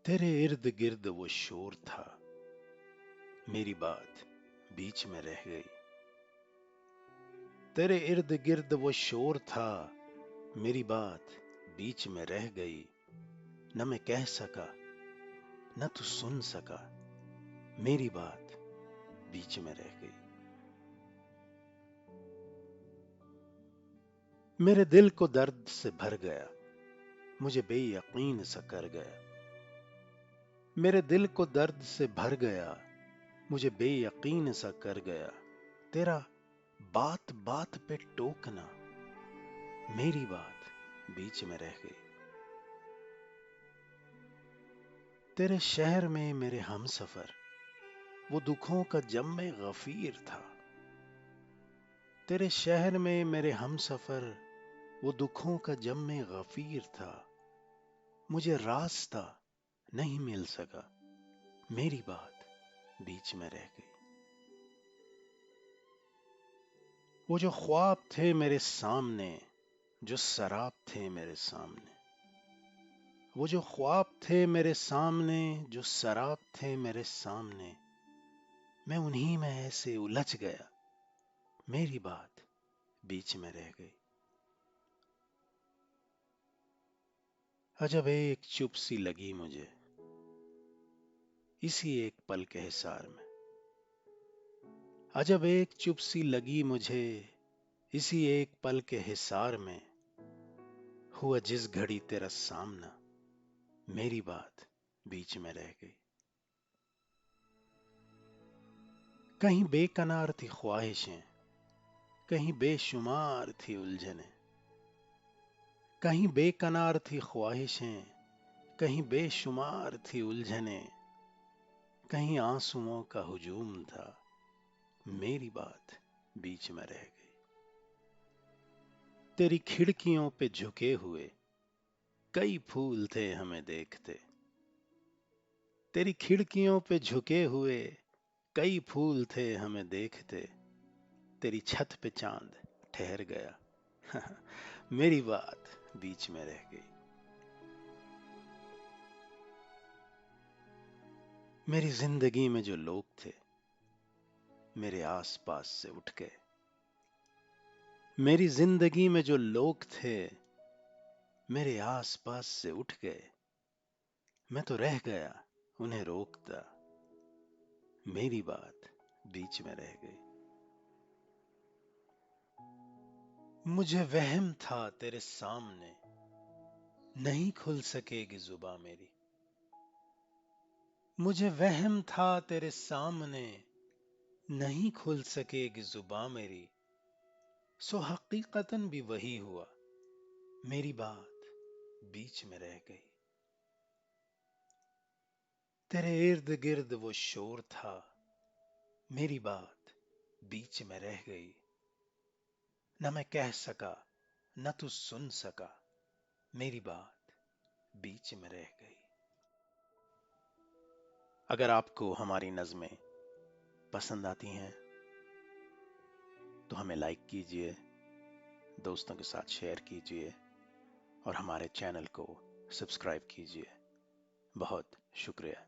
तेरे इर्द गिर्द वो शोर था, मेरी बात बीच में रह गई। तेरे इर्द गिर्द वो शोर था, मेरी बात बीच में रह गई। न मैं कह सका, न तू सुन सका, मेरी बात बीच में रह गई। मेरे दिल को दर्द से भर गया, मुझे बेयकीन सा कर गया। मेरे दिल को दर्द से भर गया, मुझे बेयकीन सा कर गया। तेरा बात बात पे टोकना, मेरी बात बीच में रह गई। तेरे शहर में मेरे हमसफर, वो दुखों का जम्मे गफीर था। तेरे शहर में मेरे हमसफर, वो दुखों का जम्मे गफीर था। मुझे रास्ता नहीं मिल सका, मेरी बात बीच में रह गई। वो जो ख्वाब थे मेरे सामने, जो सराप थे मेरे सामने। वो जो ख्वाब थे मेरे सामने, जो सराप थे मेरे सामने। मैं उन्हीं में ऐसे उलझ गया, मेरी बात बीच में रह गई। अजब एक चुप सी लगी मुझे, इसी एक पल के हिसार में। अजब एक चुप सी लगी मुझे, इसी एक पल के हिसार में। हुआ जिस घड़ी तेरा सामना, मेरी बात बीच में रह गई। कहीं बेकनार थी ख्वाहिशें, कहीं बेशुमार थी उलझने। कहीं बेकनार थी ख्वाहिशें, कहीं बेशुमार थी उलझने। कहीं आंसुओं का हुजूम था, मेरी बात बीच में रह गई। तेरी खिड़कियों पे झुके हुए कई फूल थे हमें देखते। तेरी खिड़कियों पे झुके हुए कई फूल थे हमें देखते। तेरी छत पे चांद ठहर गया, मेरी बात बीच में रह गई। मेरी जिंदगी में जो लोग थे, मेरे आसपास से उठ गए। मेरी जिंदगी में जो लोग थे, मेरे आसपास से उठ गए। मैं तो रह गया उन्हें रोकता, मेरी बात बीच में रह गई। मुझे वहम था तेरे सामने नहीं खुल सकेगी जुबां मेरी। मुझे वहम था तेरे सामने नहीं खुल सकेगी जुबां मेरी। सो हकीकतन भी वही हुआ, मेरी बात बीच में रह गई। तेरे इर्द गिर्द वो शोर था, मेरी बात बीच में रह गई। न मैं कह सका, न तू सुन सका, मेरी बात बीच में रह गई। अगर आपको हमारी नज़में पसंद आती हैं तो हमें लाइक कीजिए, दोस्तों के साथ शेयर कीजिए और हमारे चैनल को सब्सक्राइब कीजिए। बहुत शुक्रिया।